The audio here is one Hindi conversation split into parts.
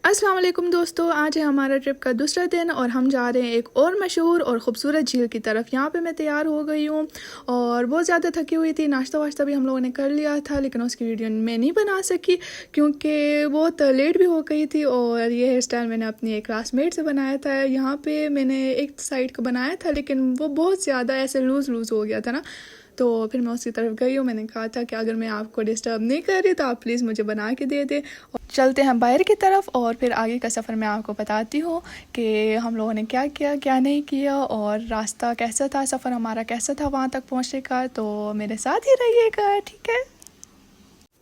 अस्सलाम वालेकुम दोस्तों, आज है हमारा ट्रिप का दूसरा दिन और हम जा रहे हैं एक और मशहूर और ख़ूबसूरत झील की तरफ। यहाँ पे मैं तैयार हो गई हूँ और बहुत ज़्यादा थकी हुई थी। नाश्ता वाश्ता भी हम लोगों ने कर लिया था, लेकिन उसकी वीडियो मैं नहीं बना सकी क्योंकि बहुत लेट भी हो गई थी। और ये हेयर स्टाइल मैंने अपनी एक क्लासमेट से बनाया था। यहाँ पर मैंने एक साइड का बनाया था, लेकिन वो बहुत ज़्यादा ऐसे लूज़ हो गया था ना, तो फिर मैं उसकी तरफ गई हूँ। मैंने कहा था कि अगर मैं आपको डिस्टर्ब नहीं कर रही तो आप प्लीज़ मुझे बना के दे दें। चलते हैं बाहर की तरफ और फिर आगे का सफ़र मैं आपको बताती हूँ कि हम लोगों ने क्या किया क्या नहीं किया और रास्ता कैसा था, सफ़र हमारा कैसा था वहाँ तक पहुँचने का। तो मेरे साथ ही रहिएगा, ठीक है।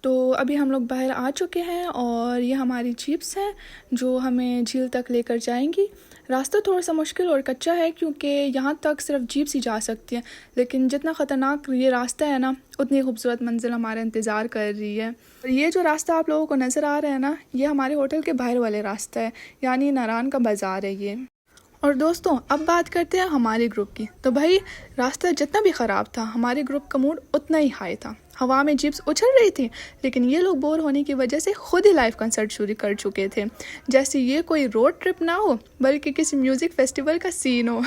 तो अभी हम लोग बाहर आ चुके हैं और ये हमारी जीप्स हैं जो हमें झील तक लेकर जाएंगी। रास्ता थोड़ा सा मुश्किल और कच्चा है क्योंकि यहाँ तक सिर्फ जीप्स ही जा सकती हैं, लेकिन जितना ख़तरनाक ये रास्ता है ना, उतनी खूबसूरत मंजिल हमारा इंतज़ार कर रही है। ये जो रास्ता आप लोगों को नज़र आ रहा है ना, ये हमारे होटल के बाहर वाले रास्ता है, यानी नारान का बाज़ार है ये। और दोस्तों अब बात करते हैं हमारे ग्रुप की। तो भाई रास्ता जितना भी ख़राब था, हमारे ग्रुप का मूड उतना ही हाई था। हवा में जीप्स उछल रही थी, लेकिन ये लोग बोर होने की वजह से खुद ही लाइव कंसर्ट शुरू कर चुके थे, जैसे ये कोई रोड ट्रिप ना हो बल्कि किसी म्यूज़िक फेस्टिवल का सीन हो।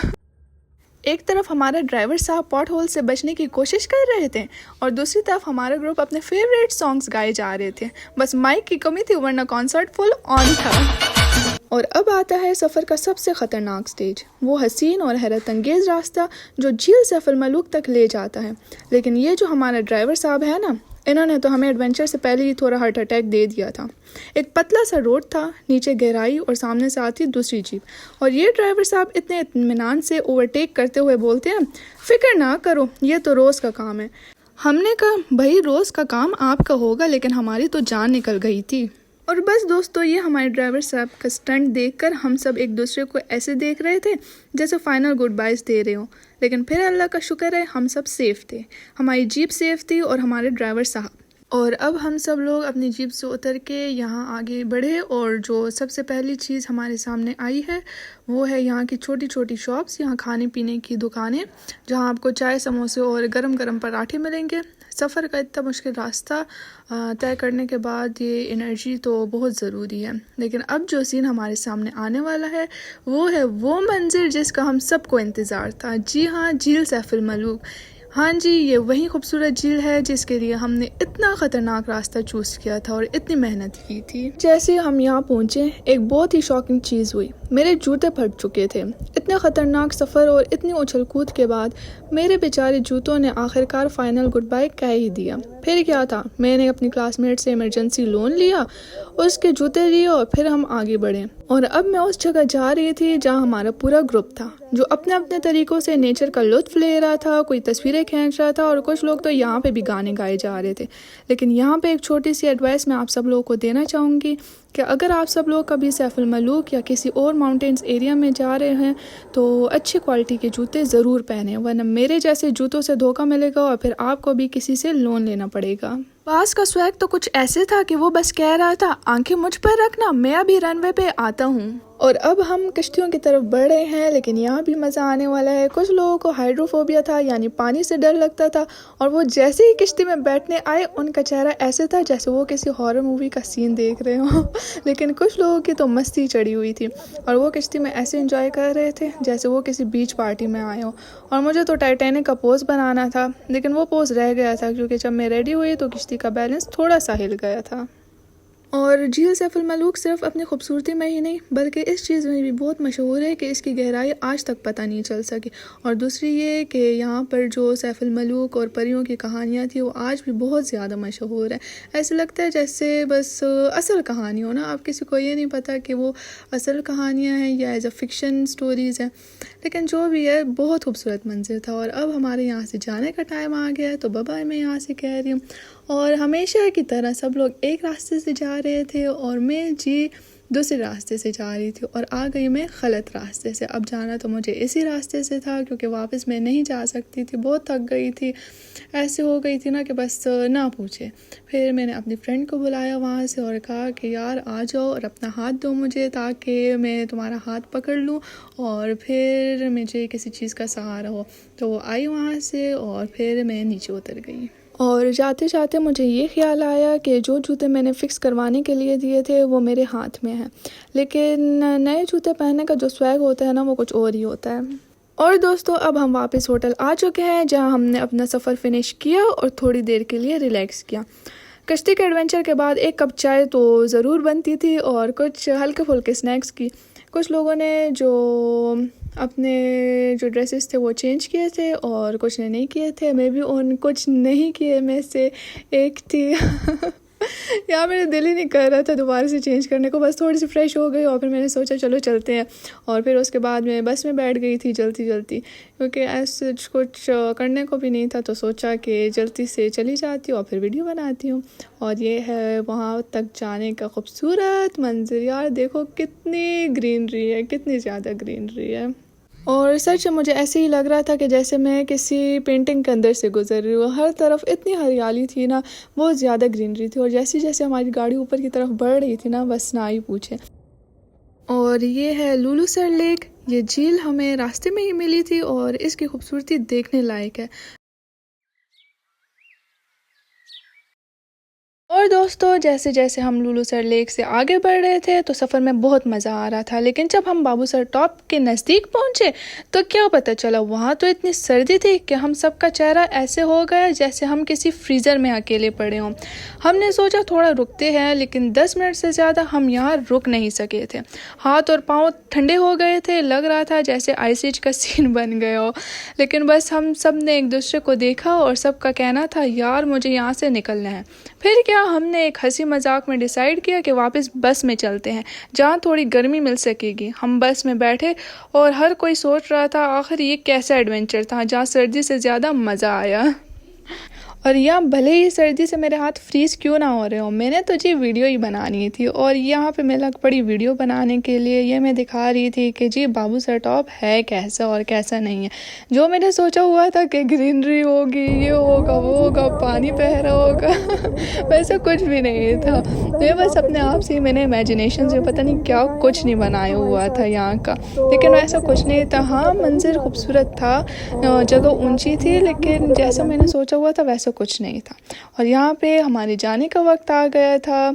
एक तरफ हमारा ड्राइवर साहब पॉट होल से बचने की कोशिश कर रहे थे और दूसरी तरफ हमारा ग्रुप अपने फेवरेट सॉन्ग्स गाए जा रहे थे। बस माइक की कमी थी, वरना कॉन्सर्ट फुल ऑन था। और अब आता है सफ़र का सबसे ख़तरनाक स्टेज, वो हसीन और हैरत अंगेज़ रास्ता जो झील से मलूक तक ले जाता है। लेकिन ये जो हमारा ड्राइवर साहब है ना, इन्होंने तो हमें एडवेंचर से पहले ही थोड़ा हार्ट अटैक दे दिया था। एक पतला सा रोड था, नीचे गहराई और सामने से आती दूसरी जीप। और ये ड्राइवर साहब इतने इत्मीनान से ओवरटेक करते हुए बोलते हैं, फ़िक्र ना करो, ये तो रोज़ का काम है। हमने कहा भाई रोज़ का काम आपका होगा, लेकिन हमारी तो जान निकल गई थी। और बस दोस्तों, ये हमारे ड्राइवर साहब का स्टंट देखकर हम सब एक दूसरे को ऐसे देख रहे थे जैसे फाइनल गुड बाइज दे रहे हो। लेकिन फिर अल्लाह का शुक्र है हम सब सेफ थे, हमारी जीप सेफ थी और हमारे ड्राइवर साहब। और अब हम सब लोग अपनी जीप से उतर के यहाँ आगे बढ़े और जो सबसे पहली चीज़ हमारे सामने आई है वो है यहाँ की छोटी छोटी शॉप्स, यहाँ खाने पीने की दुकानें जहाँ आपको चाय, समोसे और गरम गरम पराठे मिलेंगे। सफ़र का इतना मुश्किल रास्ता तय करने के बाद ये एनर्जी तो बहुत ज़रूरी है। लेकिन अब जो सीन हमारे सामने आने वाला है वो है वो मंजिल जिसका हम सबको इंतज़ार था। जी हाँ, झील सैफुल मलूक। हाँ जी, ये वही खूबसूरत झील है जिसके लिए हमने इतना ख़तरनाक रास्ता चूज़ किया था और इतनी मेहनत की थी। जैसे हम यहाँ पहुँचे, एक बहुत ही शॉकिंग चीज़ हुई। मेरे जूते फट चुके थे। इतने ख़तरनाक सफ़र और इतनी उछल कूद के बाद मेरे बेचारे जूतों ने आखिरकार फ़ाइनल गुड बाय कह ही दिया। फिर क्या था, मैंने अपनी क्लासमेट से इमरजेंसी लोन लिया, उसके जूते लिए और फिर हम आगे बढ़े। और अब मैं उस जगह जा रही थी जहाँ हमारा पूरा ग्रुप था, जो अपने अपने तरीक़ों से नेचर का लुत्फ़ ले रहा था। कोई तस्वीरें खींच रहा था और कुछ लोग तो यहाँ पे भी गाने गाए जा रहे थे। लेकिन यहाँ पे एक छोटी सी एडवाइस मैं आप सब लोगों को देना चाहूँगी कि अगर आप सब लोग कभी सैफुल मलूक या किसी और माउंटेन्स एरिया में जा रहे हैं तो अच्छी क्वालिटी के जूते ज़रूर पहने, वरना मेरे जैसे जूतों से धोखा मिलेगा और फिर आपको भी किसी से लोन लेना पड़ेगा। पास का स्वैग तो कुछ ऐसे था कि वो बस कह रहा था, आंखें मुझ पर रखना, मैं अभी रनवे पे आता हूँ। और अब हम कश्तियों की तरफ बढ़ रहे हैं, लेकिन यहाँ भी मज़ा आने वाला है। कुछ लोगों को हाइड्रोफोबिया था, यानी पानी से डर लगता था, और वो जैसे ही किश्ती में बैठने आए उनका चेहरा ऐसे था जैसे वो किसी हॉरर मूवी का सीन देख रहे हो। लेकिन कुछ लोगों की तो मस्ती चढ़ी हुई थी और वो किश्ती में ऐसे एंजॉय कर रहे थे जैसे वो किसी बीच पार्टी में आए हो। और मुझे तो टाइटैनिक का पोज बनाना था, लेकिन वो पोज रह गया था क्योंकि जब मैं रेडी हुई तो किश्ती का बैलेंस थोड़ा सा हिल गया था। और झील सैफुल मलूक सिर्फ अपनी खूबसूरती में ही नहीं बल्कि इस चीज़ में भी बहुत मशहूर है कि इसकी गहराई आज तक पता नहीं चल सकी। और दूसरी ये कि यहाँ पर जो सैफुल मलूक और परियों की कहानियाँ थी वो आज भी बहुत ज़्यादा मशहूर है। ऐसे लगता है जैसे बस असल कहानी हो ना, आप किसी को ये नहीं पता कि वो असल कहानियाँ हैं या एज अ फिक्शन स्टोरीज़ हैं। लेकिन जो भी है, बहुत खूबसूरत मंज़िल था। और अब हमारे यहाँ से जाने का टाइम आ गया है, तो बाय मैं यहाँ से कह रही हूँ। और हमेशा की तरह सब लोग एक रास्ते से जा रहे थे और मैं जी दूसरे रास्ते से जा रही थी और आ गई मैं गलत रास्ते से। अब जाना तो मुझे इसी रास्ते से था क्योंकि वापस मैं नहीं जा सकती थी, बहुत थक गई थी। ऐसे हो गई थी ना कि बस ना पूछे। फिर मैंने अपनी फ्रेंड को बुलाया वहाँ से और कहा कि यार आ जाओ और अपना हाथ दो मुझे ताकि मैं तुम्हारा हाथ पकड़ लूँ और फिर मुझे किसी चीज़ का सहारा हो। तो वो आई वहाँ से और फिर मैं नीचे उतर गई। और जाते जाते मुझे ये ख़्याल आया कि जो जूते मैंने फ़िक्स करवाने के लिए दिए थे वो मेरे हाथ में हैं, लेकिन नए जूते पहनने का जो स्वैग होता है ना वो कुछ और ही होता है। और दोस्तों अब हम वापस होटल आ चुके हैं जहां हमने अपना सफ़र फिनिश किया और थोड़ी देर के लिए रिलैक्स किया। कश्ती के एडवेंचर के बाद एक कप चाय तो ज़रूर बनती थी और कुछ हल्के फुल्के स्नैक्स की। कुछ लोगों ने जो अपने जो ड्रेसेस थे वो चेंज किए थे और कुछ ने नहीं किए थे। मैं भी उन कुछ नहीं किए में से एक थी। यार मेरा दिल ही नहीं कर रहा था दोबारा से चेंज करने को, बस थोड़ी सी फ्रेश हो गई और फिर मैंने सोचा चलो चलते हैं। और फिर उसके बाद मैं बस में बैठ गई थी जल्दी जल्दी, क्योंकि ऐसे कुछ करने को भी नहीं था, तो सोचा कि जल्दी से चली जाती हूँ और फिर वीडियो बनाती हूँ। और ये है वहाँ तक जाने का खूबसूरत मंजर। यार देखो कितनी ग्रीनरी है, कितनी ज़्यादा ग्रीनरी है। और सच मुझे ऐसे ही लग रहा था कि जैसे मैं किसी पेंटिंग के अंदर से गुजर रही हूँ। हर तरफ इतनी हरियाली थी ना, बहुत ज़्यादा ग्रीनरी थी। और जैसे जैसे हमारी गाड़ी ऊपर की तरफ बढ़ रही थी ना, बस ना ही पूछे। और ये है लुलुसर लेक। ये झील हमें रास्ते में ही मिली थी और इसकी खूबसूरती देखने लायक है। और दोस्तों जैसे जैसे हम लुलुसर लेक से आगे बढ़ रहे थे तो सफ़र में बहुत मज़ा आ रहा था, लेकिन जब हम बाबूसर टॉप के नज़दीक पहुँचे तो क्या पता चला वहाँ तो इतनी सर्दी थी कि हम सबका चेहरा ऐसे हो गया जैसे हम किसी फ्रीज़र में अकेले पड़े हों। हमने सोचा थोड़ा रुकते हैं, लेकिन 10 मिनट से ज़्यादा हम यहाँ रुक नहीं सके थे। हाथ और पाँव ठंडे हो गए थे, लग रहा था जैसे आइस एज का सीन बन गया हो। लेकिन बस हम सब ने एक दूसरे को देखा और सबका कहना था यार मुझे यहाँ से निकलना है। फिर क्या हमने एक हंसी मजाक में डिसाइड किया कि वापस बस में चलते हैं जहाँ थोड़ी गर्मी मिल सकेगी। हम बस में बैठे और हर कोई सोच रहा था आखिर ये कैसा एडवेंचर था जहाँ सर्दी से ज़्यादा मज़ा आया। और यहाँ भले ही सर्दी से मेरे हाथ फ्रीज़ क्यों ना हो रहे हो, मैंने तो जी वीडियो ही बनानी थी। और यहाँ पे मैं लग पड़ी वीडियो बनाने के लिए। ये मैं दिखा रही थी कि जी बाबूसर टॉप है कैसा और कैसा नहीं है। जो मैंने सोचा हुआ था कि ग्रीनरी होगी, ये होगा वो होगा, पानी बह रहा होगा वैसा कुछ भी नहीं था। मैं बस अपने आप से मैंने इमेजिनेशन से पता नहीं क्या कुछ नहीं बनाया हुआ था यहाँ का, लेकिन ऐसा कुछ नहीं था। हाँ मंजर खूबसूरत था, जगह ऊंची थी, लेकिन जैसा मैंने सोचा हुआ था वैसा कुछ नहीं था। और यहाँ पे हमारे जाने का वक्त आ गया था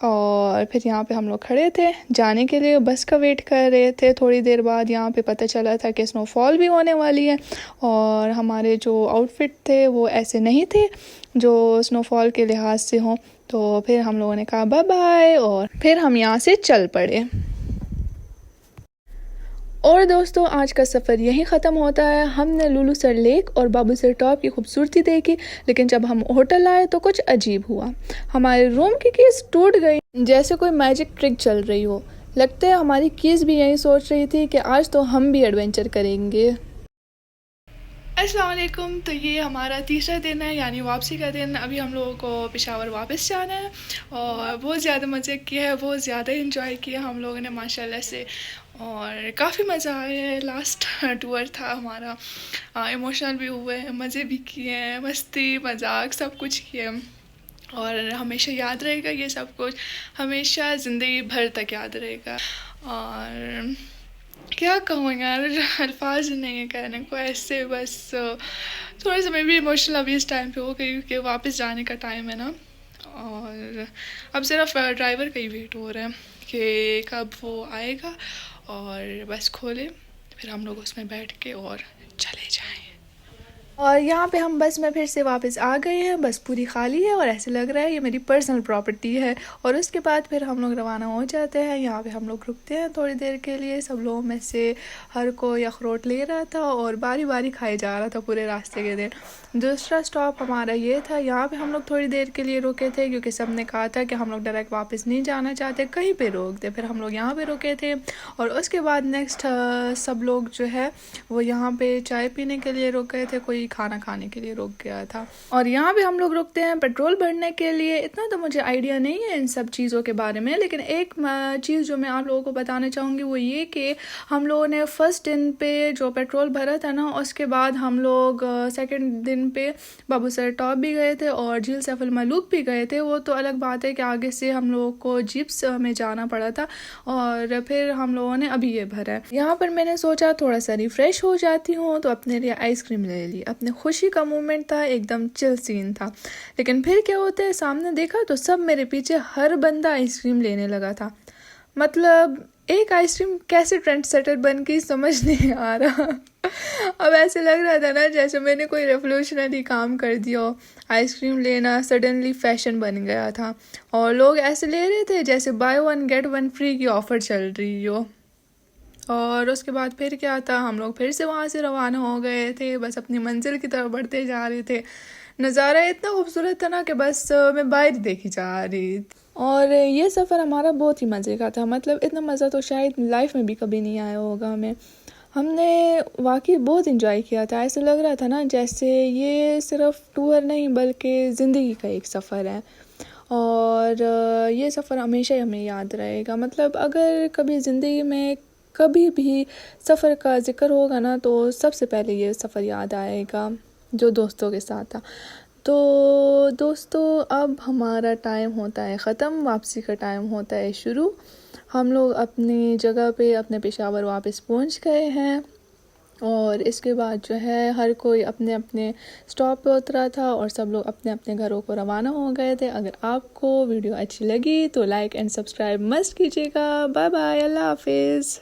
और फिर यहाँ पे हम लोग खड़े थे जाने के लिए, बस का वेट कर रहे थे। थोड़ी देर बाद यहाँ पे पता चला था कि स्नोफॉल भी होने वाली है और हमारे जो आउटफिट थे वो ऐसे नहीं थे जो स्नोफॉल के लिहाज से हों। तो फिर हम लोगों ने कहा बाय बाय और फिर हम यहाँ से चल पड़े। और दोस्तों आज का सफ़र यहीं ख़त्म होता है। हमने लुलुसर लेक और बाबूसर टॉप की खूबसूरती देखी, लेकिन जब हम होटल आए तो कुछ अजीब हुआ। हमारे रूम की कीज़ टूट गई, जैसे कोई मैजिक ट्रिक चल रही हो। लगता है हमारी कीज़ भी यही सोच रही थी कि आज तो हम भी एडवेंचर करेंगे। अस्सलाम वालेकुम। तो ये हमारा तीसरा दिन है, यानी वापसी का दिन। अभी हम लोगों को पेशावर वापस जाना है और बहुत ज़्यादा मज़े किया है, बहुत ज़्यादा इंजॉय किया हम लोगों ने माशाल्लाह से। और काफ़ी मज़ा आया है। लास्ट टूर था हमारा, इमोशनल भी हुए हैं, मज़े भी किए हैं, मस्ती मजाक सब कुछ किए। और हमेशा याद रहेगा ये सब कुछ, हमेशा ज़िंदगी भर तक याद रहेगा। और क्या कहूँ यार, अल्फाज नहीं है कहने को। ऐसे बस थोड़ा सा मैं भी इमोशनल अभी इस टाइम पे हो गई कि वापस जाने का टाइम है ना। और अब सिर्फ ड्राइवर का ही वेट हो रहा है कि कब वो आएगा और बस खोले, फिर हम लोग उसमें बैठ के और चले जाएं। और यहाँ पे हम बस में फिर से वापस आ गए हैं। बस पूरी खाली है और ऐसे लग रहा है ये मेरी पर्सनल प्रॉपर्टी है। और उसके बाद फिर हम लोग रवाना हो जाते हैं। यहाँ पे हम लोग रुकते हैं थोड़ी देर के लिए। सब लोगों में से हर कोई अखरोट ले रहा था और बारी बारी खाए जा रहा था पूरे रास्ते के दिन। दूसरा स्टॉप हमारा ये था, यहाँ पे हम लोग थोड़ी देर के लिए रुके थे क्योंकि सब ने कहा था कि हम लोग डायरेक्ट वापस नहीं जाना चाहते, कहीं पे रोक दे। फिर हम लोग यहाँ पे रुके थे और उसके बाद नेक्स्ट सब लोग जो है वो यहाँ पे चाय पीने के लिए रुक गए थे, कोई खाना खाने के लिए रुक गया था। और यहाँ पे हम लोग रुकते हैं पेट्रोल भरने के लिए। इतना तो मुझे आइडिया नहीं है इन सब चीज़ों के बारे में, लेकिन एक चीज़ जो मैं आप लोगों को बताना चाहूँगी वो ये कि हम लोगों ने फर्स्ट दिन पे जो पेट्रोल भरा था ना, उसके बाद हम लोग सेकंड दिन पे बाबूसर टॉप भी गए थे और झील सैफ अल मलूक भी गए थे। वो तो अलग बात है कि आगे से हम लोगों को जीप्स में जाना पड़ा था और फिर हम लोगों ने अभी ये भरा है। यहाँ पर मैंने सोचा थोड़ा सा रिफ्रेश हो जाती हूँ तो अपने लिए आइसक्रीम ले ली। अपने खुशी का मोमेंट था, एकदम चिल सीन था। लेकिन फिर क्या होता है, सामने देखा तो सब मेरे पीछे हर बंदा आइसक्रीम लेने लगा था। मतलब एक आइसक्रीम कैसे ट्रेंड सेटर बन गई समझ नहीं आ रहा। अब ऐसे लग रहा था ना जैसे मैंने कोई रेवोल्यूशनरी काम कर दिया हो। आइसक्रीम लेना सडनली फैशन बन गया था और लोग ऐसे ले रहे थे जैसे by one get one free की ऑफर चल रही हो। और उसके बाद फिर क्या था, हम लोग फिर से वहाँ से रवाना हो गए थे, बस अपनी मंजिल की तरफ बढ़ते जा रहे थे। नज़ारा इतना खूबसूरत था ना कि बस मैं बाहर देखी जा रही थी। और ये सफ़र हमारा बहुत ही मज़े का था, मतलब इतना मज़ा तो शायद लाइफ में भी कभी नहीं आया होगा हमें। हमने वाकई बहुत इंजॉय किया था, ऐसा लग रहा था ना जैसे ये सिर्फ टूर नहीं बल्कि ज़िंदगी का एक सफ़र है। और ये सफ़र हमेशा ही हमें याद रहेगा। मतलब अगर कभी ज़िंदगी में कभी भी सफ़र का ज़िक्र होगा ना तो सबसे पहले ये सफ़र याद आएगा जो दोस्तों के साथ था। तो दोस्तों अब हमारा टाइम होता है ख़त्म, वापसी का टाइम होता है शुरू। हम लोग अपनी जगह पे अपने पेशावर वापस पहुंच गए हैं और इसके बाद जो है हर कोई अपने अपने स्टॉप पे उतरा था और सब लोग अपने अपने घरों को रवाना हो गए थे। अगर आपको वीडियो अच्छी लगी तो लाइक एंड सब्सक्राइब मस्ट कीजिएगा। बाय बाय, अल्लाह हाफिज़।